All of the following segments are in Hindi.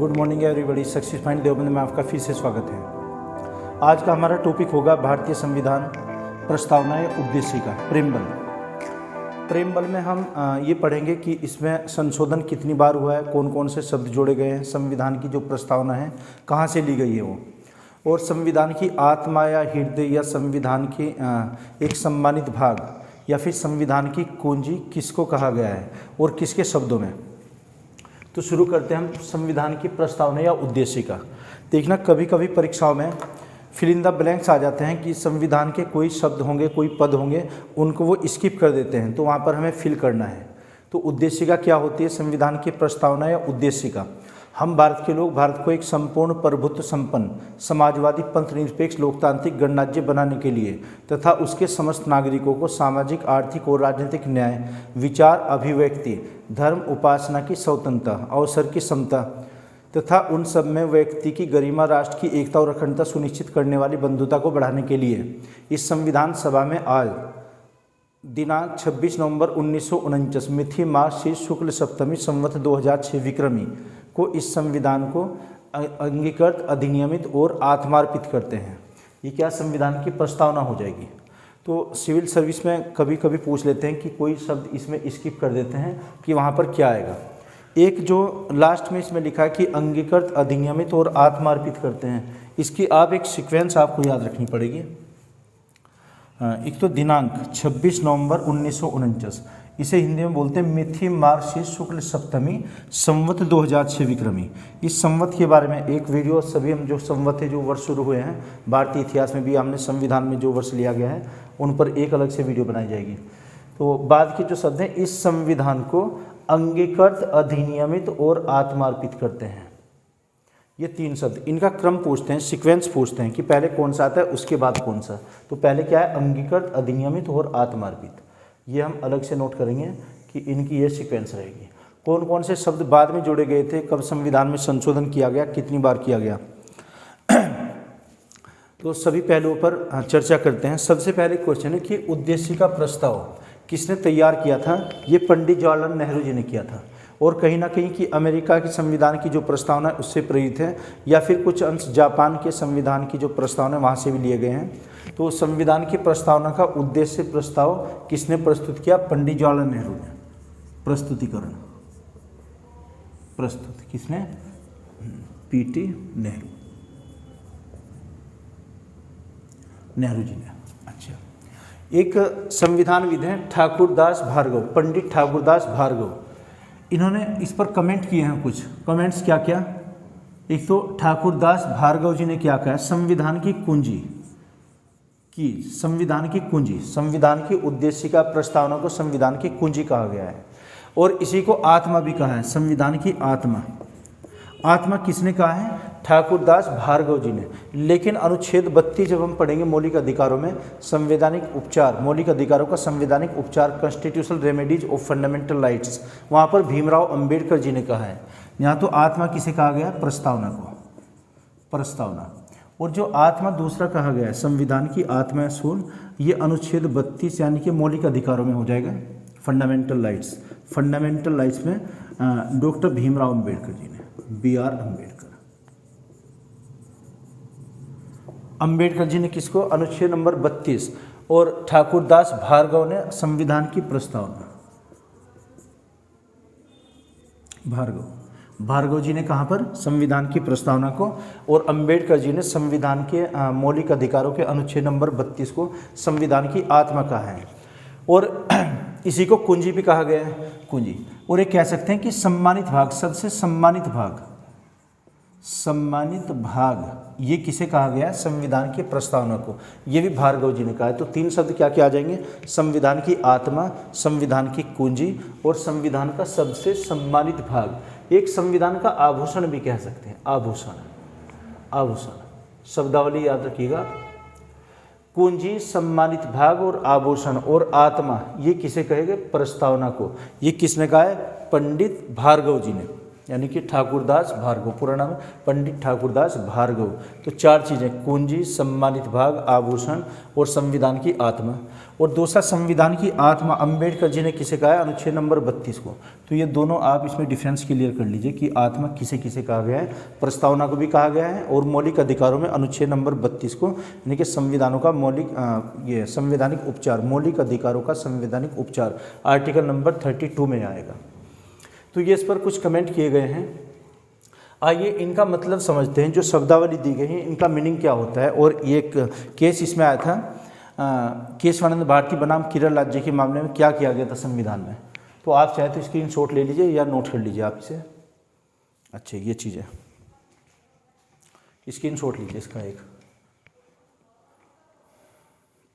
Good morning everybody. Success find Deoband में आपका फिर से स्वागत है। आज का हमारा टॉपिक होगा भारतीय संविधान प्रस्तावना या उद्देशिका प्रेमबल। प्रेमबल में हम ये पढ़ेंगे कि इसमें संशोधन कितनी बार हुआ है, कौन कौन से शब्द जोड़े गए हैं, संविधान की जो प्रस्तावना है कहाँ से ली गई है वो, और संविधान की आत्मा या हृदय या संविधान की एक सम्मानित भाग या फिर संविधान की कुंजी किसको कहा गया है और किसके शब्दों में। तो शुरू करते हैं हम संविधान की प्रस्तावना या उद्देशिका। देखना कभी कभी परीक्षाओं में फिल इन द ब्लैंक्स आ जाते हैं कि संविधान के कोई शब्द होंगे, कोई पद होंगे, उनको वो स्किप कर देते हैं, तो वहाँ पर हमें फिल करना है। तो उद्देशिका क्या होती है? संविधान की प्रस्तावना या उद्देशिका। हम भारत के लोग भारत को एक संपूर्ण प्रभुत्व संपन्न समाजवादी पंथ निरपेक्ष लोकतांत्रिक गणराज्य बनाने के लिए तथा उसके समस्त नागरिकों को सामाजिक, आर्थिक और राजनीतिक न्याय, विचार, अभिव्यक्ति, धर्म, उपासना की स्वतंत्रता, अवसर की समता तथा उन सब में व्यक्ति की गरिमा, राष्ट्र की एकता और अखंडता सुनिश्चित करने वाली बंधुता को बढ़ाने के लिए इस संविधान सभा में आज दिनांक 26 नवंबर 1949 मिथि मास शीर्ष शुक्ल सप्तमी संवत 2006 विक्रमी को इस संविधान को अंगीकृत, अधिनियमित और आत्मार्पित करते हैं। ये क्या संविधान की प्रस्तावना हो जाएगी। तो सिविल सर्विस में कभी कभी पूछ लेते हैं कि कोई शब्द इसमें स्किप कर देते हैं कि वहाँ पर क्या आएगा। एक जो लास्ट में इसमें लिखा है कि अंगीकृत, अधिनियमित और आत्मार्पित करते हैं, इसकी आप एक सीक्वेंस आपको याद रखनी पड़ेगी। एक तो दिनांक 26 नवंबर 1949, इसे हिंदी में बोलते हैं मिथि मार्गशीर्ष शुक्ल सप्तमी संवत 2006 विक्रमी। इस संवत के बारे में एक वीडियो, सभी हम जो संवत है, जो वर्ष शुरू हुए हैं भारतीय इतिहास में भी, हमने संविधान में जो वर्ष लिया गया है उन पर एक अलग से वीडियो बनाई जाएगी। तो बाद के जो शब्द हैं, इस संविधान को अंगीकृत, अधिनियमित और आत्मार्पित करते हैं। ये तीन शब्द, इनका क्रम पूछते हैं, सीक्वेंस पूछते हैं कि पहले कौन सा आता है उसके बाद कौन सा। तो पहले क्या है? अंगीकृत, अधिनियमित और आत्मार्पित। ये हम अलग से नोट करेंगे कि इनकी ये सीक्वेंस रहेगी। कौन कौन से शब्द बाद में जोड़े गए थे, कब संविधान में संशोधन किया गया, कितनी बार किया गया, तो सभी पहलुओं पर चर्चा करते हैं। सबसे पहले क्वेश्चन है कि उद्देशिका प्रस्ताव किसने तैयार किया था? ये पंडित जवाहरलाल नेहरू जी ने किया था। और कहीं ना कहीं कि अमेरिका के संविधान की जो प्रस्तावना है उससे प्रेरित है, या फिर कुछ अंश जापान के संविधान की जो प्रस्तावना है वहाँ से भी लिए गए हैं। तो संविधान की प्रस्तावना का उद्देश्य प्रस्ताव किसने प्रस्तुत किया? पंडित जवाहरलाल नेहरू ने। प्रस्तुतिकरण प्रस्तुत किसने? पीटी नेहरू जी ने। अच्छा, एक संविधानविद हैं ठाकुरदास भार्गव, पंडित ठाकुरदास भार्गव, इन्होंने इस पर कमेंट किए हैं। कुछ कमेंट्स क्या क्या? एक तो ठाकुरदास भार्गव जी ने क्या कहा? संविधान की कुंजी संविधान की उद्देशिका प्रस्तावना को संविधान की कुंजी कहा गया है। और इसी को आत्मा भी कहा है, संविधान की आत्मा किसने कहा है? ठाकुरदास भार्गव जी ने। लेकिन अनुच्छेद 32 जब हम पढ़ेंगे मौलिक अधिकारों में, संवैधानिक उपचार, मौलिक अधिकारों का संवैधानिक उपचार, constitutional remedies of fundamental rights, वहाँ पर भीमराव अंबेडकर जी ने कहा है। यहाँ तो आत्मा किसे कहा गया? प्रस्तावना को, प्रस्तावना। और जो आत्मा दूसरा कहा गया है, संविधान की आत्मा सोल, ये अनुच्छेद 32 यानी कि मौलिक अधिकारों में हो जाएगा। फंडामेंटल राइट्स में डॉक्टर भीमराव अंबेडकर जी ने, BR अंबेडकर जी ने किसको? अनुच्छेद नंबर 32। और ठाकुरदास भार्गव ने संविधान की प्रस्तावना, भार्गव जी ने कहाँ पर? संविधान की प्रस्तावना को। और अंबेडकर जी ने संविधान के मौलिक अधिकारों के अनुच्छेद नंबर 32 को संविधान की आत्मा कहा है। और इसी को कुंजी भी कहा गया है, कुंजी। और ये कह सकते हैं कि सम्मानित भाग, सबसे सम्मानित भाग, ये किसे कहा गया है? संविधान की प्रस्तावना को। ये भी भार्गव जी ने कहा है। तो तीन शब्द क्या क्या आ जाएंगे? संविधान की आत्मा, संविधान की कुंजी और संविधान का सबसे सम्मानित भाग। एक संविधान का आभूषण भी कह सकते हैं, आभूषण शब्दावली याद रखिएगा। कुंजी, सम्मानित भाग और आभूषण और आत्मा, ये किसे कहेंगे? प्रस्तावना को। ये किसने कहा है? पंडित भार्गव जी ने, यानी कि ठाकुरदास भार्गव, पूरा नाम पंडित ठाकुरदास भार्गव। तो 4 चीज़ें, कुंजी, सम्मानित भाग, आभूषण और संविधान की आत्मा। और दूसरा संविधान की आत्मा अंबेडकर जी ने किसे कहा है? अनुच्छेद नंबर 32 को। तो ये दोनों आप इसमें डिफरेंस क्लियर कर लीजिए कि आत्मा किसे किसे कहा गया है। प्रस्तावना को भी कहा गया है और मौलिक अधिकारों में अनुच्छेद नंबर 32 को, यानी कि संविधानों का ये संवैधानिक उपचार, मौलिक अधिकारों का संवैधानिक उपचार आर्टिकल नंबर 32 में आएगा। तो ये इस पर कुछ कमेंट किए गए हैं। आइए इनका मतलब समझते हैं। जो शब्दावली दी गई है इनका मीनिंग क्या होता है। और एक केस इसमें आया था, केशवानंद भारती बनाम किरण राज्य के मामले में क्या किया गया था संविधान में। तो आप चाहे तो स्क्रीनशॉट ले लीजिए या नोट कर लीजिए आप इसे। अच्छा, ये चीज़ है, स्क्रीनशॉट लीजिए इसका एक।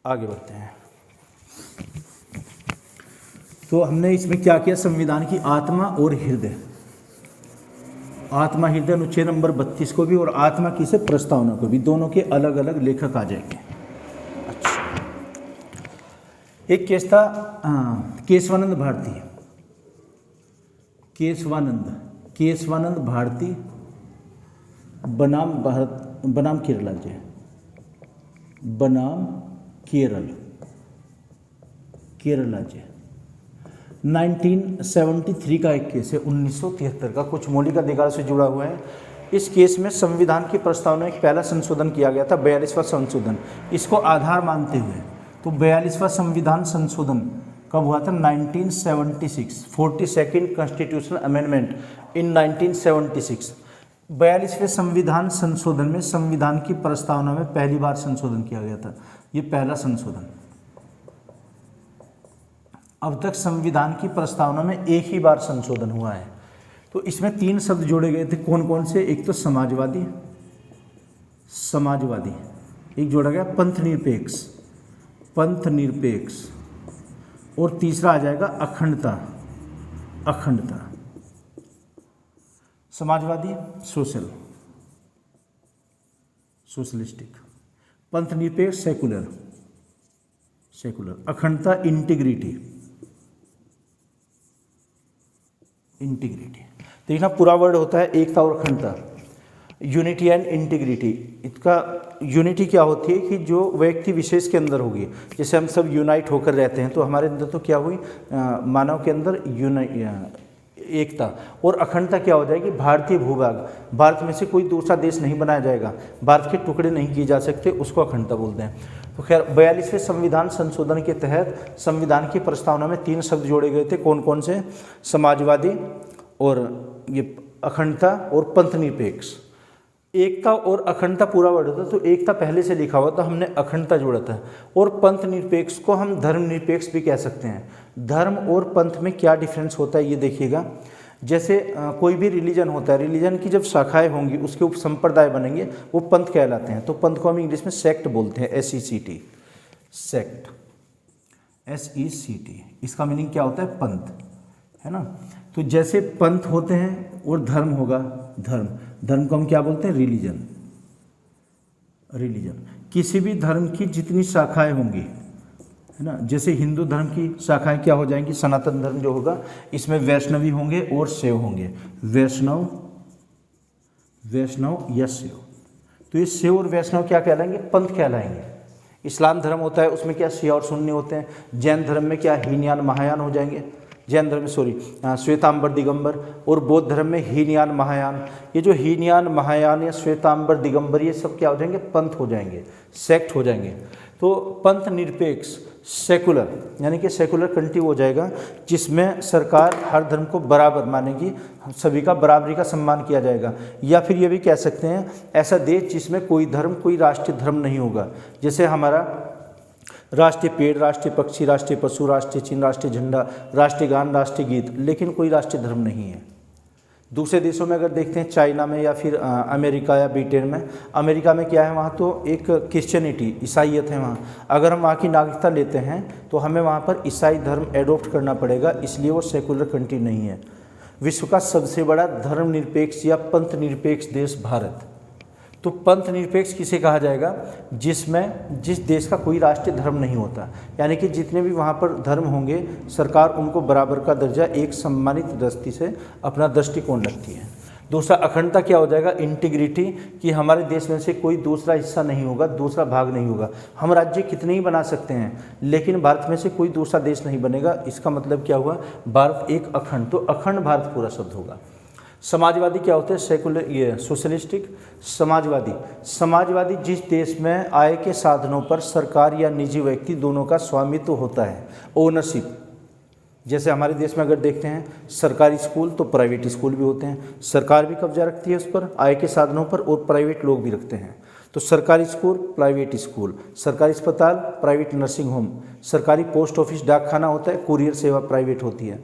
आगे बढ़ते हैं। तो हमने इसमें क्या किया, संविधान की आत्मा और हृदय, आत्मा हृदय अनुच्छेद नंबर 32 को भी और आत्मा की से प्रस्तावना को भी, दोनों के अलग अलग लेखक आ जाएंगे। अच्छा, एक केस था केशवानंद भारती, केशवानंद भारती बनाम केरल राज्य, बनाम केरल राज्य 1973 का एक केस है, 1973 का, कुछ मौलिक अधिकार से जुड़ा हुआ है। इस केस में संविधान की प्रस्तावना में एक पहला संशोधन किया गया था, 42वां संशोधन, इसको आधार मानते हुए। तो 42वां संविधान संशोधन कब हुआ था? 1976, 42nd कॉन्स्टिट्यूशनल अमेंडमेंट इन 1976। 42वें संविधान संशोधन में संविधान की प्रस्तावना में पहली बार संशोधन किया गया था, ये पहला संशोधन। अब तक संविधान की प्रस्तावना में एक ही बार संशोधन हुआ है। तो इसमें 3 शब्द जोड़े गए थे, कौन कौन से? एक तो समाजवादी, एक जोड़ा गया पंथ निरपेक्ष, और तीसरा आ जाएगा अखंडता। समाजवादी सोशलिस्टिक, पंथ निरपेक्ष सेकुलर, अखंडता इंटीग्रिटी। देखना पूरा वर्ड होता है एकता और अखंडता, यूनिटी एंड इंटीग्रिटी। इसका यूनिटी क्या होती है कि जो व्यक्ति विशेष के अंदर होगी, जैसे हम सब यूनाइट होकर रहते हैं तो हमारे अंदर तो क्या हुई, मानव के अंदर एकता। और अखंडता क्या हो जाएगी? भारतीय भूभाग, भारत में से कोई दूसरा देश नहीं बनाया जाएगा, भारत के टुकड़े नहीं किए जा सकते, उसको अखंडता बोलते हैं। तो खैर 42वें संविधान संशोधन के तहत संविधान की प्रस्तावना में 3 शब्द जोड़े गए थे, कौन कौन से? समाजवादी और ये अखंडता और पंथ निरपेक्ष। एकता और अखंडता पूरा वर्ड होता, तो एकता पहले से लिखा हुआ था, हमने अखंडता जोड़ा था। और पंथ निरपेक्ष को हम धर्म निरपेक्ष भी कह सकते हैं। धर्म और पंथ में क्या डिफरेंस होता है ये देखिएगा। जैसे कोई भी रिलीजन होता है, रिलीजन की जब शाखाएं होंगी उसके उप संप्रदाय बनेंगे, वो पंथ कहलाते हैं। तो पंथ को हम इंग्लिश में सेक्ट बोलते हैं, SECT, सेक्ट, SECT। इसका मीनिंग क्या होता है? पंथ, है ना। तो जैसे पंथ होते हैं और धर्म होगा, धर्म को हम क्या बोलते हैं? रिलीजन। किसी भी धर्म की जितनी शाखाएं होंगी, है ना, जैसे हिंदू धर्म की शाखाएं क्या हो जाएंगी? सनातन धर्म जो होगा इसमें वैष्णवी होंगे और शैव होंगे, वैष्णव या शैव। तो ये शैव और वैष्णव क्या कहलाएंगे? पंथ कहलाएंगे। इस्लाम धर्म होता है उसमें क्या? शिया और सुन्नी होते हैं। जैन धर्म में क्या? हीनयान महायान हो जाएंगे, श्वेतांबर दिगंबर। और बौद्ध धर्म में हीनयान महायान। ये जो हीनयान महायान या श्वेतांबर दिगंबर ये सब क्या हो जाएंगे? पंथ हो जाएंगे, सेक्ट हो जाएंगे। तो पंथ निरपेक्ष सेकुलर, यानी कि सेकुलर कंट्री हो जाएगा जिसमें सरकार हर धर्म को बराबर मानेगी, सभी का बराबरी का सम्मान किया जाएगा। या फिर ये भी कह सकते हैं ऐसा देश जिसमें कोई धर्म, कोई राष्ट्रीय धर्म नहीं होगा। जैसे हमारा राष्ट्रीय पेड़, राष्ट्रीय पक्षी, राष्ट्रीय पशु, राष्ट्रीय चिन्ह, राष्ट्रीय झंडा, राष्ट्रीय गान, राष्ट्रीय गीत, लेकिन कोई राष्ट्रीय धर्म नहीं है। दूसरे देशों में अगर देखते हैं, चाइना में या फिर अमेरिका या ब्रिटेन में, अमेरिका में क्या है, वहाँ तो एक क्रिश्चियनिटी, ईसाईयत है वहाँ। अगर हम वहाँ की नागरिकता लेते हैं तो हमें वहाँ पर ईसाई धर्म एडोप्ट करना पड़ेगा, इसलिए वो सेकुलर कंट्री नहीं है। विश्व का सबसे बड़ा धर्मनिरपेक्ष या पंथ निरपेक्ष देश भारत। तो पंथ निरपेक्ष किसे कहा जाएगा? जिस देश का कोई राष्ट्रीय धर्म नहीं होता, यानी कि जितने भी वहाँ पर धर्म होंगे सरकार उनको बराबर का दर्जा एक सम्मानित दृष्टि से अपना दृष्टिकोण रखती है। दूसरा अखंडता क्या हो जाएगा? इंटीग्रिटी, कि हमारे देश में से कोई दूसरा हिस्सा नहीं होगा, दूसरा भाग नहीं होगा। हम राज्य कितने ही बना सकते हैं लेकिन भारत में से कोई दूसरा देश नहीं बनेगा। इसका मतलब क्या हुआ? भारत एक अखंड, तो अखंड भारत पूरा शब्द होगा। समाजवादी क्या होते हैं? सेकुलर, ये सोशलिस्टिक। समाजवादी जिस देश में आय के साधनों पर सरकार या निजी व्यक्ति दोनों का स्वामित्व होता है, ओनरशिप। जैसे हमारे देश में अगर देखते हैं सरकारी स्कूल तो प्राइवेट स्कूल भी होते हैं, सरकार भी कब्जा रखती है उस पर आय के साधनों पर और प्राइवेट लोग भी रखते हैं। तो सरकारी स्कूल, प्राइवेट स्कूल, सरकारी अस्पताल, प्राइवेट नर्सिंग होम, सरकारी पोस्ट ऑफिस डाकखाना होता है, कुरियर सेवा प्राइवेट होती है,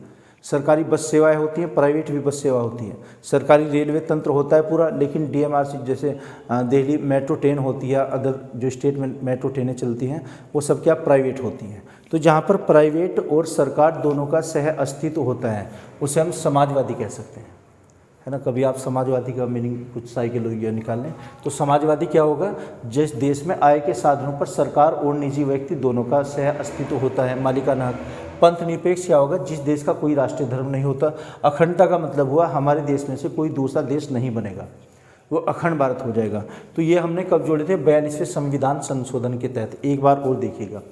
सरकारी बस सेवाएं होती हैं, प्राइवेट भी बस सेवा होती है, सरकारी रेलवे तंत्र होता है पूरा, लेकिन डीएमआरसी जैसे दिल्ली मेट्रो ट्रेन होती है, अदर जो स्टेट में मेट्रो ट्रेनें चलती हैं वो सब क्या प्राइवेट होती हैं। तो जहाँ पर प्राइवेट और सरकार दोनों का सह अस्तित्व होता है उसे हम समाजवादी कह सकते हैं, है ना। कभी आप समाजवादी का मीनिंग कुछ साइकिल निकाल लें तो समाजवादी क्या होगा? जिस देश में आय के साधनों पर सरकार और निजी व्यक्ति दोनों का सह अस्तित्व होता है, मालिकाना हक। पंथ निरपेक्ष क्या होगा? जिस देश का कोई राष्ट्रीय धर्म नहीं होता। अखंडता का मतलब हुआ हमारे देश में से कोई दूसरा देश नहीं बनेगा, वो अखंड भारत हो जाएगा। तो ये हमने कब जोड़े थे? 42वें संविधान संशोधन के तहत। एक बार और देखिएगा,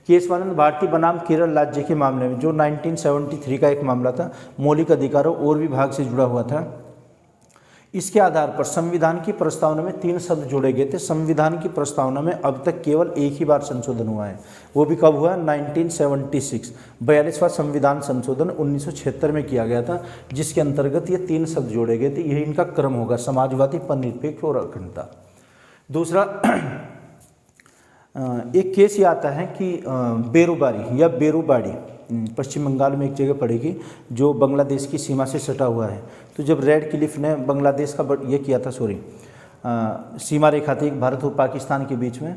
केशवानंद भारती बनाम केरल राज्य के मामले में जो 1973 का एक मामला था, मौलिक अधिकारों और विभाग से जुड़ा हुआ था। इसके आधार पर संविधान की प्रस्तावना में 3 शब्द जोड़े गए थे। संविधान की प्रस्तावना में अब तक केवल एक ही बार संशोधन हुआ है, वो भी कब हुआ? 1976, 42वां संविधान संशोधन 1976 में किया गया था, जिसके अंतर्गत ये 3 शब्द जोड़े गए थे। यही इनका क्रम होगा, समाजवादी, पंथ निरपेक्ष और अखंडता। दूसरा एक केस ये आता है कि बेरुबारी या बेरुबाड़ी पश्चिम बंगाल में एक जगह पड़ेगी जो बांग्लादेश की सीमा से सटा हुआ है। तो जब रेड क्लिफ ने बांग्लादेश का ये किया था, सीमा रेखा थी भारत और पाकिस्तान के बीच में,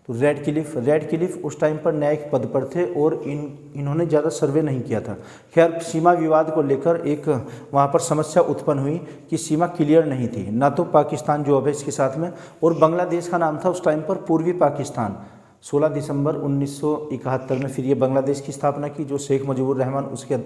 तो रेड क्लिफ उस टाइम पर न्यायिक पद पर थे और इन्होंने ज़्यादा सर्वे नहीं किया था। खैर, सीमा विवाद को लेकर एक वहाँ पर समस्या उत्पन्न हुई कि सीमा क्लियर नहीं थी, ना तो पाकिस्तान जो अब है इसके साथ में, और बांग्लादेश का नाम था उस टाइम पर पूर्वी पाकिस्तान। 16 दिसंबर 1971 में फिर ये बांग्लादेश की स्थापना की, जो शेख मुजीबुर रहमान उसके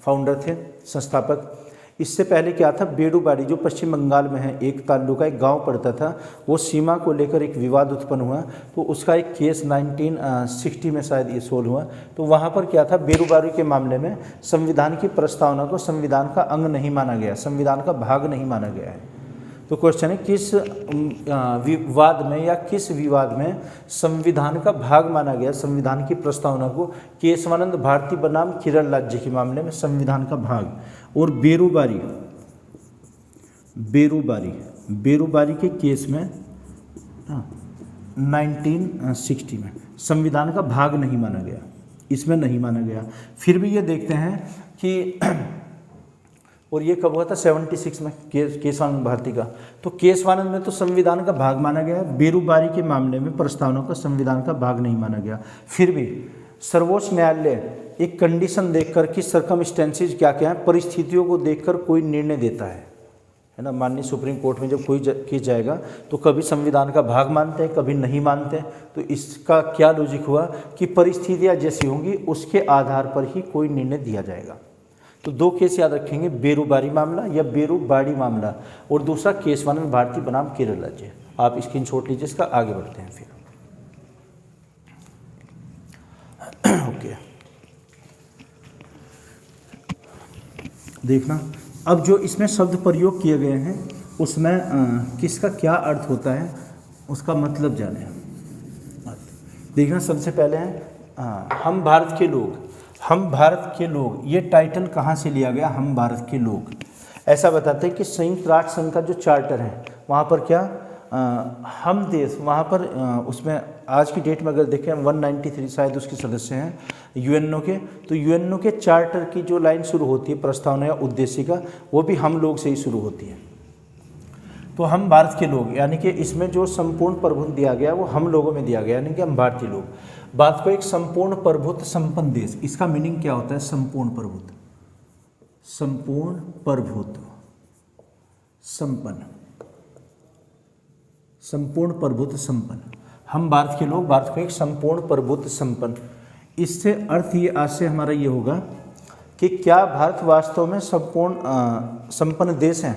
फाउंडर थे, संस्थापक। इससे पहले क्या था? बेडूबाड़ी जो पश्चिम बंगाल में है, एक ताल्लुका, एक गांव पड़ता था, वो सीमा को लेकर एक विवाद उत्पन्न हुआ, तो उसका एक केस 1960 में शायद ये सोल्व हुआ। तो वहाँ पर क्या था? बेडूबाड़ी के मामले में संविधान की प्रस्तावना को संविधान का अंग नहीं माना गया, संविधान का भाग नहीं माना गया है। तो क्वेश्चन है किस विवाद में या किस विवाद में संविधान का भाग माना गया संविधान की प्रस्तावना को? केशवानंद भारती बनाम केरल राज्य के मामले में संविधान का भाग। और बेरुबारी के केस में 1960 में संविधान का भाग नहीं माना गया, इसमें नहीं माना गया। फिर भी ये देखते हैं कि और ये कब हुआ था? 76 में केशवानंद भारती का। तो केशवानंद में तो संविधान का भाग माना गया, बेरुबारी के मामले में प्रस्तावना का संविधान का भाग नहीं माना गया। फिर भी सर्वोच्च न्यायालय एक कंडीशन देखकर कि सर्कमस्टेंसेस क्या क्या है, परिस्थितियों को देखकर कोई निर्णय देता है ना। माननीय सुप्रीम कोर्ट में जब कोई केस जाएगा तो कभी संविधान का भाग मानते हैं, कभी नहीं मानते हैं। तो इसका क्या लॉजिक हुआ कि परिस्थितियाँ जैसी होंगी उसके आधार पर ही कोई निर्णय दिया जाएगा। तो 2 केस याद रखेंगे, बेरुबारी मामला या बेरुबाड़ी मामला, और दूसरा केशवानंद भारती बनाम केरल राज्य। आप स्क्रीनशॉट लीजिए इसका, आगे बढ़ते हैं फिर। ओके, देखना अब जो इसमें शब्द प्रयोग किए गए हैं उसमें किसका क्या अर्थ होता है उसका मतलब जाने। देखना, सबसे पहले है हम भारत के लोग, ये टाइटल कहाँ से लिया गया? हम भारत के लोग। ऐसा बताते हैं कि संयुक्त राष्ट्र संघ का जो चार्टर है वहाँ पर क्या हम देश, वहाँ पर उसमें आज की डेट में अगर देखें 193 शायद उसके सदस्य हैं यूएनओ के। तो यूएनओ के चार्टर की जो लाइन शुरू होती है प्रस्तावना या उद्देश्य का, वो भी हम लोग से ही शुरू होती है। तो हम भारत के लोग, यानी कि इसमें जो संपूर्ण प्रभुत्व दिया गया वो हम लोगों में दिया गया, यानी कि हम भारतीय लोग। भारत को एक संपूर्ण प्रभुत्व संपन्न देश, इसका मीनिंग क्या होता है? संपूर्ण प्रभुत्व संपन्न संपूर्ण प्रभुत्व संपन्न। हम भारत के लोग भारत को एक संपूर्ण प्रभुत्व संपन्न, इससे अर्थ ये आज से हमारा ये होगा कि क्या भारत वास्तव में संपूर्ण संपन्न देश है?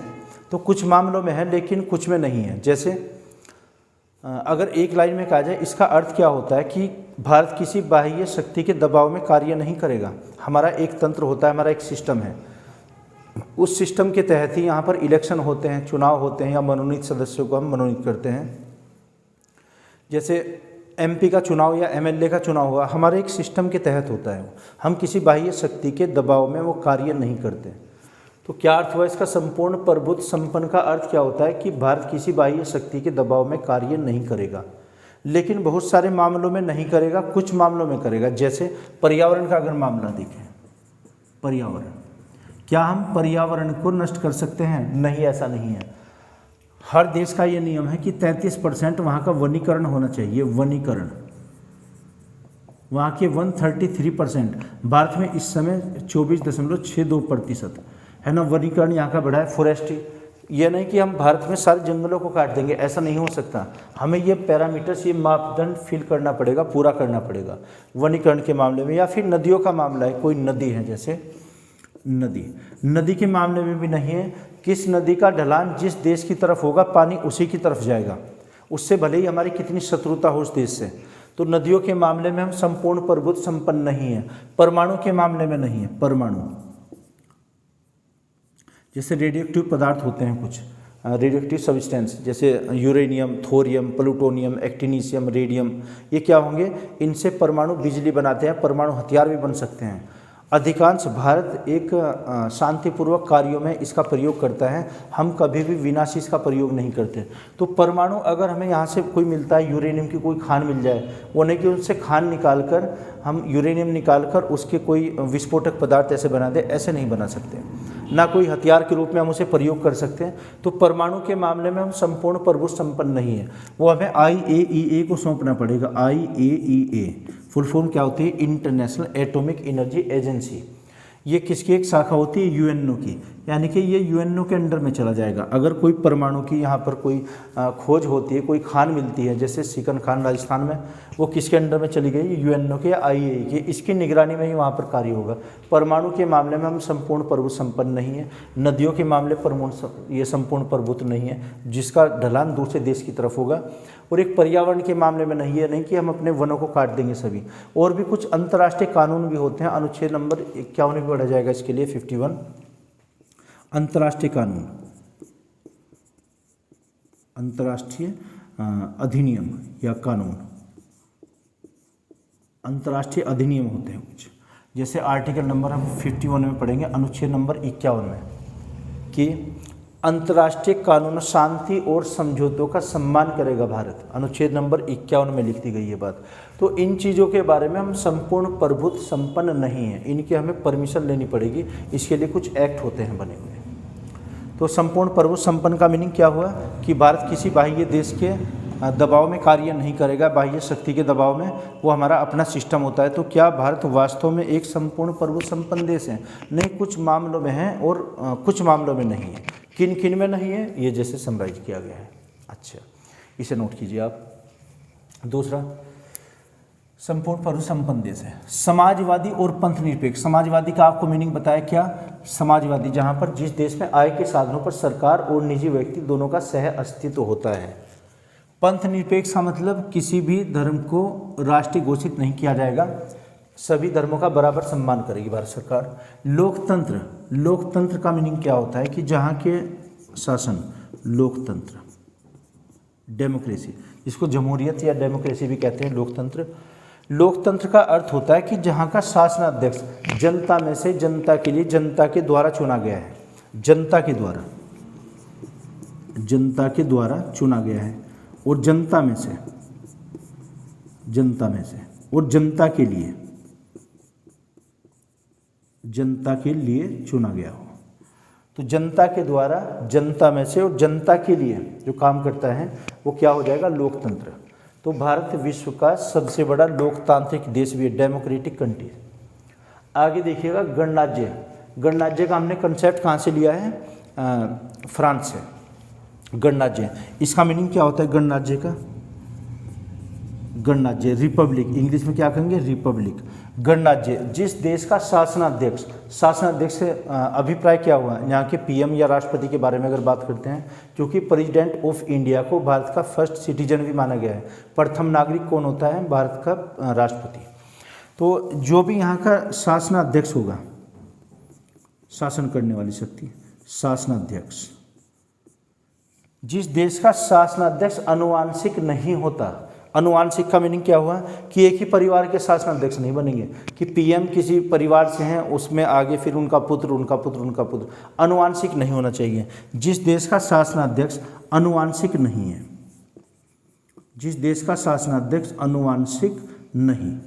तो कुछ मामलों में है लेकिन कुछ में नहीं है। जैसे अगर एक लाइन में कहा जाए, इसका अर्थ क्या होता है कि भारत किसी बाह्य शक्ति के दबाव में कार्य नहीं करेगा। हमारा एक तंत्र होता है, हमारा एक सिस्टम है, उस सिस्टम के तहत ही यहाँ पर इलेक्शन होते हैं, चुनाव होते हैं, या मनोनीत सदस्यों को हम मनोनीत करते हैं। जैसे एमपी का चुनाव या एमएलए का चुनाव हुआ, हमारे एक सिस्टम के तहत होता है। हम किसी बाह्य शक्ति के दबाव में वो कार्य नहीं करते। तो क्या अर्थ हुआ इसका? संपूर्ण प्रभुत्व संपन्न का अर्थ क्या होता है कि भारत किसी बाह्य शक्ति के दबाव में कार्य नहीं करेगा, लेकिन बहुत सारे मामलों में नहीं करेगा, कुछ मामलों में करेगा। जैसे पर्यावरण का अगर मामला देखें, पर्यावरण, क्या हम पर्यावरण को नष्ट कर सकते हैं? नहीं, ऐसा नहीं है। हर देश का ये नियम है कि 33% वहाँ का वनीकरण होना चाहिए। वनीकरण, वहाँ के 133%, भारत में इस समय 24.62% है ना वनीकरण यहाँ का बढ़ा है। फॉरेस्ट्री, ये नहीं कि हम भारत में सारे जंगलों को काट देंगे, ऐसा नहीं हो सकता। हमें ये पैरामीटर्स, ये मापदंड फिल करना पड़ेगा, पूरा करना पड़ेगा वनीकरण के मामले में। या फिर नदियों का मामला है, कोई नदी है, जैसे नदी के मामले में भी नहीं है। किस नदी का ढलान जिस देश की तरफ होगा, पानी उसी की तरफ जाएगा, उससे भले ही हमारी कितनी शत्रुता हो उस देश से। तो नदियों के मामले में हम संपूर्ण प्रभुत्व संपन्न नहीं है। परमाणु के मामले में नहीं है। परमाणु, जैसे रेडियोएक्टिव पदार्थ होते हैं कुछ, रेडियोएक्टिव सब्सटेंस, जैसे यूरेनियम, थोरियम, प्लूटोनियम, एक्टिनिशियम, रेडियम, ये क्या होंगे? इनसे परमाणु बिजली बनाते हैं, परमाणु हथियार भी बन सकते हैं। अधिकांश भारत एक शांतिपूर्वक कार्यों में इसका प्रयोग करता है। हम कभी भी विनाशी इसका प्रयोग नहीं करते। तो परमाणु, अगर हमें यहाँ से कोई मिलता है, यूरेनियम की कोई खान मिल जाए, वो नहीं कि उनसे खान निकालकर हम यूरेनियम निकालकर उसके कोई विस्फोटक पदार्थ ऐसे बना दे, ऐसे नहीं बना सकते, ना कोई हथियार के रूप में हम उसे प्रयोग कर सकते हैं। तो परमाणु के मामले में हम संपूर्ण प्रभुत्व संपन्न नहीं है। वो हमें IAEA को सौंपना पड़ेगा। IAEA फुल फॉर्म क्या होती है? International atomic energy agency. ये किसकी एक शाखा होती है? UNO की, यानी कि ये UNO के अंडर में चला जाएगा। अगर कोई परमाणु की यहाँ पर कोई खोज होती है, कोई खान मिलती है, जैसे सिकन खान राजस्थान में, वो किसके अंडर में चली गई? UNO के या IAEA के, इसकी निगरानी में ही वहाँ पर कार्य होगा। परमाणु के मामले में हम संपूर्ण प्रभुत्व संपन्न नहीं है। नदियों के मामले परमाणु ये संपूर्ण प्रभुत्व नहीं है, जिसका ढलान दूसरे देश की तरफ होगा। और एक पर्यावरण के मामले में नहीं है, नहीं कि हम अपने वनों को काट देंगे सभी। और भी कुछ अंतर्राष्ट्रीय कानून भी होते हैं। अनुच्छेद नंबर 51 भी पढ़ा जाएगा इसके लिए, 51 अंतर्राष्ट्रीय कानून, अंतर्राष्ट्रीय अधिनियम या कानून, अंतर्राष्ट्रीय अधिनियम होते हैं कुछ। जैसे आर्टिकल नंबर हम 51 में पढ़ेंगे, अनुच्छेद नंबर 51 में, कि अंतर्राष्ट्रीय कानून शांति और समझौतों का सम्मान करेगा भारत। अनुच्छेद नंबर 51 में लिख दी गई ये बात। तो इन चीज़ों के बारे में हम संपूर्ण प्रभुत्व संपन्न नहीं है, इनकी हमें परमिशन लेनी पड़ेगी। इसके लिए कुछ एक्ट होते हैं बने हुए। तो संपूर्ण प्रभुत्व संपन्न का मीनिंग क्या हुआ? कि भारत किसी बाह्य देश के दबाव में कार्य नहीं करेगा, बाह्य शक्ति के दबाव में। वो हमारा अपना सिस्टम होता है। तो क्या भारत वास्तव में एक संपूर्ण प्रभुत्व संपन्न देश है? नहीं, कुछ मामलों में है और कुछ मामलों में नहीं है। किन किन में नहीं है, ये जैसे समराइज किया गया है। अच्छा, इसे नोट कीजिए आप। दूसरा, संपूर्ण प्रभुत्व संपन्न देश है। समाजवादी और पंथ निरपेक्ष। समाजवादी का आपको मीनिंग बताया क्या? समाजवादी, जहाँ पर जिस देश में आय के साधनों पर सरकार और निजी व्यक्ति दोनों का सह अस्तित्व होता है। पंथ निरपेक्ष का मतलब किसी भी धर्म को राष्ट्रीय घोषित नहीं किया जाएगा, सभी धर्मों का बराबर सम्मान करेगी भारत सरकार। लोकतंत्र, लोकतंत्र का मीनिंग क्या होता है? कि जहाँ के शासन, लोकतंत्र, डेमोक्रेसी, जिसको जमहूरियत या डेमोक्रेसी भी कहते हैं, लोकतंत्र। लोकतंत्र का अर्थ होता है कि जहाँ का शासनाध्यक्ष जनता में से जनता के लिए, जनता के द्वारा चुना गया है। जनता के द्वारा, जनता के द्वारा चुना गया है और जनता में से, जनता में से और जनता के लिए, जनता के लिए चुना गया हो। तो जनता के द्वारा, जनता में से और जनता के लिए जो काम करता है वो क्या हो जाएगा? लोकतंत्र। तो भारत विश्व का सबसे बड़ा लोकतांत्रिक देश भी है, डेमोक्रेटिक कंट्री। आगे देखिएगा, गणराज्य। गणराज्य का हमने कंसेप्ट कहाँ से लिया है? फ्रांस से। गणराज्य, इसका मीनिंग क्या होता है गणराज्य का? गणराज्य रिपब्लिक, इंग्लिश में क्या कहेंगे? रिपब्लिक। गणराज्य जिस देश का शासनाध्यक्ष, शासनाध्यक्ष से अभिप्राय क्या हुआ? यहाँ के पीएम या राष्ट्रपति के बारे में अगर बात करते हैं, क्योंकि प्रेसिडेंट ऑफ इंडिया को भारत का फर्स्ट सिटीजन भी माना गया है। प्रथम नागरिक कौन होता है? भारत का राष्ट्रपति। तो जो भी यहाँ का शासनाध्यक्ष होगा, शासन करने वाली शक्ति, शासनाध्यक्ष, जिस देश का शासनाध्यक्ष अनुवांशिक नहीं होता, अनुवांशिक का मीनिंग क्या हुआ कि एक ही परिवार के शासनाध्यक्ष नहीं बनेंगे, कि पीएम किसी परिवार से हैं, उसमें आगे फिर उनका पुत्र, उनका पुत्र, उनका पुत्र, अनुवांशिक नहीं होना चाहिए। जिस देश का शासनाध्यक्ष अनुवांशिक नहीं है, जिस देश का शासनाध्यक्ष अनुवांशिक नहीं,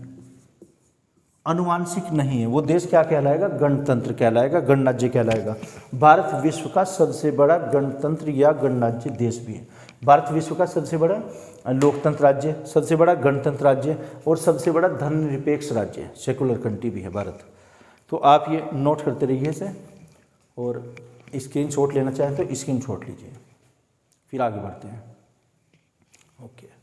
अनुवांशिक नहीं है, वो देश क्या कहलाएगा? गणतंत्र कहलाएगा, गणराज्य कहलाएगा। भारत विश्व का सबसे बड़ा गणतंत्र या गणराज्य देश भी है। भारत विश्व का सबसे बड़ा लोकतंत्र राज्य, सबसे बड़ा गणतंत्र राज्य और सबसे बड़ा धर्मनिरपेक्ष राज्य है, सेकुलर कंट्री भी है भारत। तो आप ये नोट करते रहिए इसे, और स्क्रीनशॉट लेना चाहें तो स्क्रीनशॉट लीजिए, फिर आगे बढ़ते हैं। ओके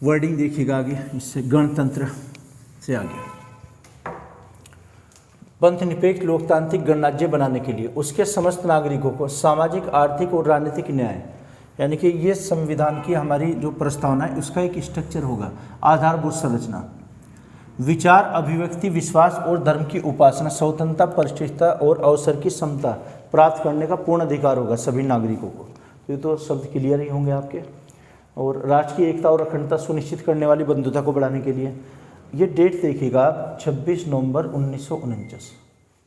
वर्डिंग देखिएगा आगे, इससे गणतंत्र से आगे। पंथ निरपेक्ष लोकतांत्रिक गणराज्य बनाने के लिए उसके समस्त नागरिकों को सामाजिक, आर्थिक और राजनीतिक न्याय, यानी कि ये संविधान की हमारी जो प्रस्तावना है उसका एक स्ट्रक्चर होगा, आधारभूत संरचना, विचार, अभिव्यक्ति, विश्वास और धर्म की उपासना, स्वतंत्रता, प्रतिष्ठा और अवसर की समता प्राप्त करने का पूर्ण अधिकार होगा सभी नागरिकों को। तो ये तो शब्द क्लियर ही होंगे आपके। और राष्ट्र की एकता और अखंडता सुनिश्चित करने वाली बंधुता को बढ़ाने के लिए, ये डेट देखिएगा आप, 26 नवंबर 1949,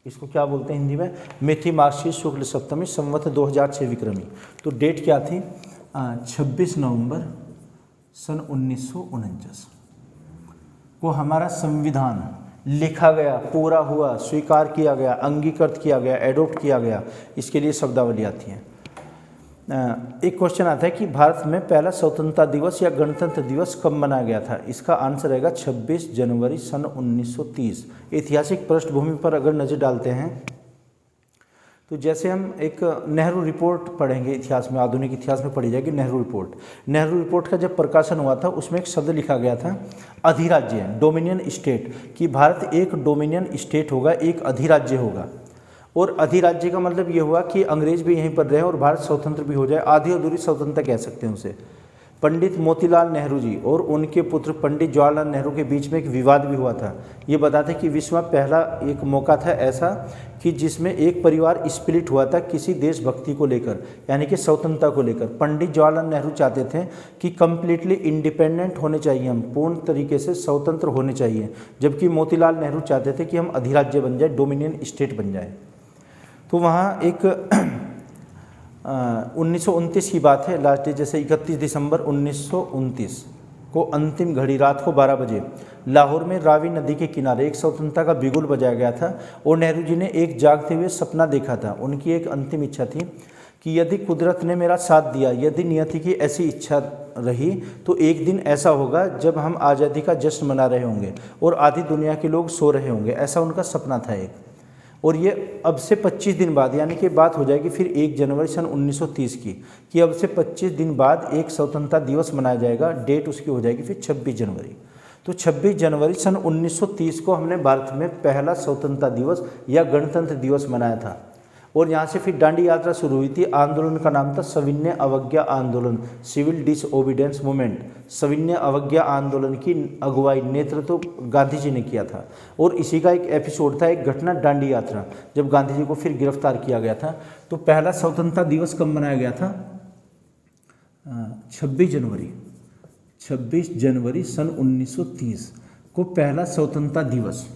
इसको क्या बोलते हैं हिंदी में? मिथि मार्गशीर शुक्ल सप्तमी संवत 2006 विक्रमी। तो डेट क्या थी? 26 नवंबर सन 1949 को हमारा संविधान लिखा गया, पूरा हुआ, स्वीकार किया गया, अंगीकृत किया गया, एडोप्ट किया गया। इसके लिए शब्दावली आती है। एक क्वेश्चन आता है कि भारत में पहला स्वतंत्रता दिवस या गणतंत्र दिवस कब मनाया गया था? इसका आंसर रहेगा 26 जनवरी सन 1930। ऐतिहासिक पृष्ठभूमि पर अगर नज़र डालते हैं तो जैसे हम एक नेहरू रिपोर्ट पढ़ेंगे, इतिहास में, आधुनिक इतिहास में पढ़ी जाएगी नेहरू रिपोर्ट। नेहरू रिपोर्ट का जब प्रकाशन हुआ था उसमें एक शब्द लिखा गया था अधिराज्य, डोमिनियन स्टेट, कि भारत एक डोमिनियन स्टेट होगा, एक अधिराज्य होगा। और अधिराज्य का मतलब ये हुआ कि अंग्रेज भी यहीं पर रहे और भारत स्वतंत्र भी हो जाए, आधी अधूरी स्वतंत्रता कह सकते हैं उसे। पंडित मोतीलाल नेहरू जी और उनके पुत्र पंडित जवाहरलाल नेहरू के बीच में एक विवाद भी हुआ था। ये बताते कि विश्व में पहला एक मौका था ऐसा कि जिसमें एक परिवार स्प्लिट हुआ था किसी देशभक्ति को लेकर, यानी कि स्वतंत्रता को लेकर। पंडित जवाहरलाल नेहरू चाहते थे कि कम्प्लीटली इंडिपेंडेंट होने चाहिए, हम पूर्ण तरीके से स्वतंत्र होने चाहिए, जबकि मोतीलाल नेहरू चाहते थे कि हम अधिराज्य बन जाए, डोमिनियन स्टेट बन जाए। तो वहाँ एक 1929 की बात है, लास्ट डे जैसे 31 दिसंबर 1929 को अंतिम घड़ी रात को 12 बजे लाहौर में रावी नदी के किनारे एक स्वतंत्रता का बिगुल बजाया गया था और नेहरू जी ने एक जागते हुए सपना देखा था। उनकी एक अंतिम इच्छा थी कि यदि कुदरत ने मेरा साथ दिया, यदि नियति की ऐसी इच्छा रही, तो एक दिन ऐसा होगा जब हम आज़ादी का जश्न मना रहे होंगे और आधी दुनिया के लोग सो रहे होंगे। ऐसा उनका सपना था एक। और ये अब से 25 दिन बाद, यानी कि बात हो जाएगी फिर 1 जनवरी सन 1930 की, कि अब से 25 दिन बाद एक स्वतंत्रता दिवस मनाया जाएगा। डेट उसकी हो जाएगी फिर 26 जनवरी। तो 26 जनवरी सन 1930 को हमने भारत में पहला स्वतंत्रता दिवस या गणतंत्र दिवस मनाया था। और यहाँ से फिर दांडी यात्रा शुरू हुई थी। आंदोलन का नाम था सविनय अवज्ञा आंदोलन, सिविल डिसओबीडियंस मूवमेंट। सविनय अवज्ञा आंदोलन की अगुवाई, नेतृत्व गांधी जी ने किया था। और इसी का एक एपिसोड था, एक घटना दांडी यात्रा, जब गांधी जी को फिर गिरफ्तार किया गया था। तो पहला स्वतंत्रता दिवस कब मनाया गया था? 26 जनवरी सन 1930 को पहला स्वतंत्रता दिवस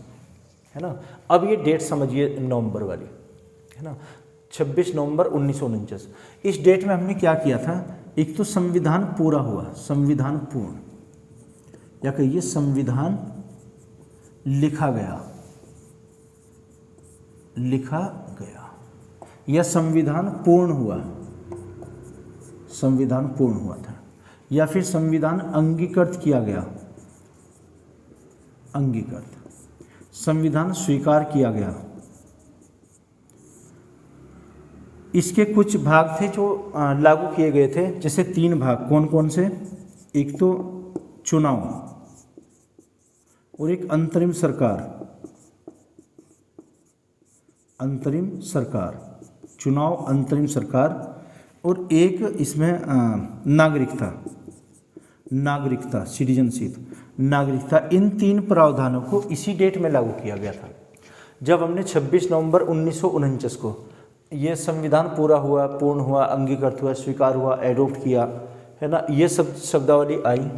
है ना। अब ये डेट समझिए नवंबर वाली, है ना, 26 नवंबर 1949। इस डेट में हमने क्या किया था? एक तो संविधान पूरा हुआ, संविधान पूर्ण, या कहिए संविधान लिखा गया, या संविधान पूर्ण हुआ, संविधान पूर्ण हुआ था, या फिर संविधान अंगीकृत किया गया, अंगीकृत, संविधान स्वीकार किया गया, इसके कुछ भाग थे जो लागू किए गए थे, जैसे 3 भाग। कौन कौन से? एक तो चुनाव और एक अंतरिम सरकार। अंतरिम सरकार, चुनाव, अंतरिम सरकार, और एक इसमें नागरिकता, सिटीजनशिप, नागरिकता। इन 3 प्रावधानों को इसी डेट में लागू किया गया था, जब हमने 26 नवंबर 1949 को ये संविधान पूर्ण हुआ, अंगीकृत हुआ, स्वीकार हुआ, एडोप्ट किया, है ना। ये सब शब्दावली आई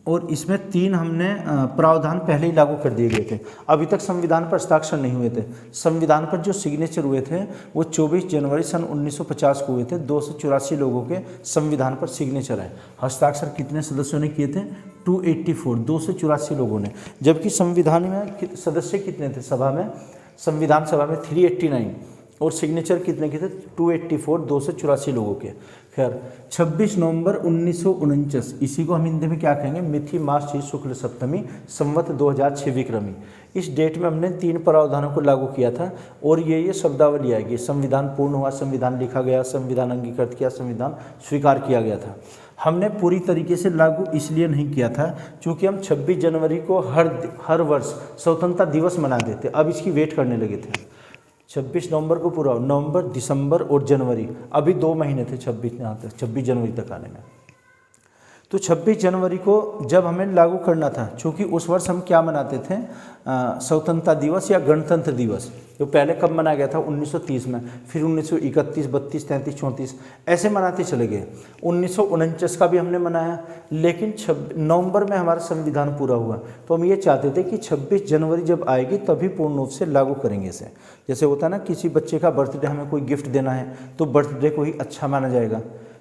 और इसमें 3 हमने प्रावधान पहले ही लागू कर दिए गए थे। अभी तक संविधान पर हस्ताक्षर नहीं हुए थे। संविधान पर जो सिग्नेचर हुए थे वो 24 जनवरी सन 1950 को हुए थे। 284 लोगों के संविधान पर सिग्नेचर है। हस्ताक्षर कितने सदस्यों ने किए थे? 284, 284 लोगों ने। जबकि संविधान में सदस्य कितने थे सभा में? संविधान सभा में 389, और सिग्नेचर कितने के थे? 284, 284 लोगों के। खैर 26 नवंबर 1949, इसी को हम हिंदी में क्या कहेंगे? मिथि मास शी शुक्ल सप्तमी संवत 2006 विक्रमी। इस डेट में हमने 3 प्रावधानों को लागू किया था और ये शब्दावली आएगी। संविधान पूर्ण हुआ, संविधान लिखा गया, संविधान अंगीकृत किया, संविधान स्वीकार किया गया था। हमने पूरी तरीके से लागू इसलिए नहीं किया था क्योंकि हम 26 जनवरी को हर वर्ष स्वतंत्रता दिवस मनाते थे। अब इसकी वेट करने लगे थे। 26 नवंबर को पूरा, नवंबर, दिसंबर और जनवरी, अभी 2 महीने थे 26 जनवरी तक आने में। तो 26 जनवरी को जब हमें लागू करना था, क्योंकि उस वर्ष हम क्या मनाते थे? स्वतंत्रता दिवस या गणतंत्र दिवस, जो पहले कब मनाया गया था? 1930 में, फिर 1931, 32, 33, 34 ऐसे मनाते चले गए। 1949 का भी हमने मनाया, लेकिन नवंबर में हमारा संविधान पूरा हुआ। तो हम ये चाहते थे कि 26 जनवरी जब आएगी तभी पूर्ण रूप से लागू करेंगे इसे। जैसे होता है ना, किसी बच्चे का बर्थडे, हमें कोई गिफ्ट देना है तो बर्थडे को ही अच्छा माना जाएगा।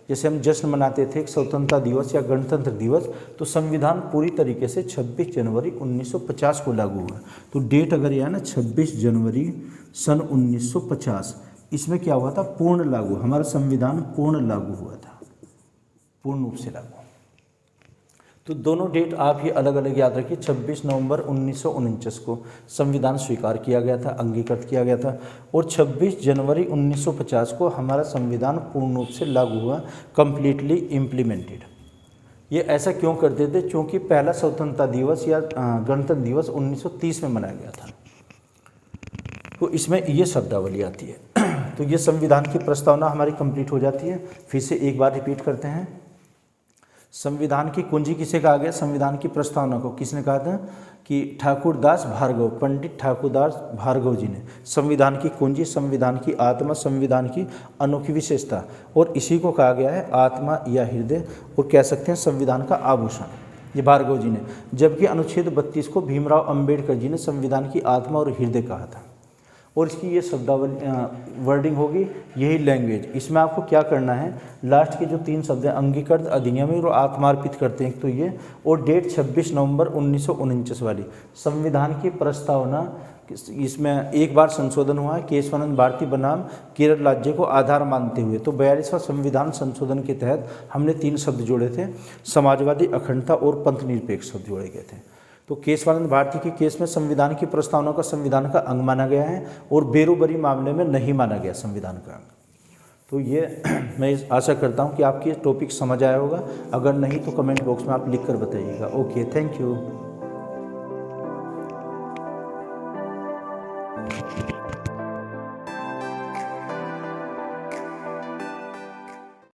जैसे हम जश्न मनाते थे स्वतंत्रता दिवस या गणतंत्र दिवस, तो संविधान पूरी तरीके से 26 जनवरी 1950 को लागू हुआ। तो डेट अगर यह है ना 26 जनवरी सन 1950, इसमें क्या हुआ था? पूर्ण लागू, हमारा संविधान पूर्ण लागू हुआ था, पूर्ण रूप से लागू। तो दोनों डेट आप ही अलग अलग याद रखिए। 26 नवंबर 1949 को संविधान स्वीकार किया गया था, अंगीकृत किया गया था, और 26 जनवरी 1950 को हमारा संविधान पूर्ण रूप से लागू हुआ, कम्प्लीटली इम्प्लीमेंटेड। ये ऐसा क्यों करते थे? क्योंकि पहला स्वतंत्रता दिवस या गणतंत्र दिवस 1930 में मनाया गया था। तो इसमें ये शब्दावली आती है। तो ये संविधान की प्रस्तावना हमारी कंप्लीट हो जाती है। फिर से एक बार रिपीट करते हैं। संविधान की कुंजी किसे कहा गया? संविधान की प्रस्तावना को किसने कहा था? कि ठाकुरदास भार्गव, पंडित ठाकुरदास भार्गव जी ने। संविधान की कुंजी, संविधान की आत्मा, संविधान की अनोखी विशेषता, और इसी को कहा गया है आत्मा या हृदय, और कह सकते हैं संविधान का आभूषण, ये भार्गव जी ने। जबकि अनुच्छेद 32 को भीमराव अंबेडकर जी ने संविधान की आत्मा और हृदय कहा था। और इसकी ये शब्दावली वर्डिंग होगी, यही लैंग्वेज। इसमें आपको क्या करना है? लास्ट के जो 3 शब्द हैं, अंगीकृत, अधिनियम और आत्मार्पित करते हैं, तो ये, और डेट 26 नवंबर 1949 वाली संविधान की प्रस्तावना। इसमें एक बार संशोधन हुआ है, केशवानंद भारती बनाम केरल राज्य को आधार मानते हुए। तो 42वां संविधान संशोधन के तहत हमने 3 शब्द जोड़े थे, समाजवादी, अखंडता और पंथ निरपेक्ष शब्द जोड़े गए थे। तो केशवानंद भारती के केस में संविधान की प्रस्तावना का संविधान का अंग माना गया है, और बेरोबरी मामले में नहीं माना गया संविधान का अंग। तो ये मैं आशा करता हूँ कि आपकी टॉपिक समझ आया होगा। अगर नहीं तो कमेंट बॉक्स में आप लिख कर बताइएगा। Okay, thank you.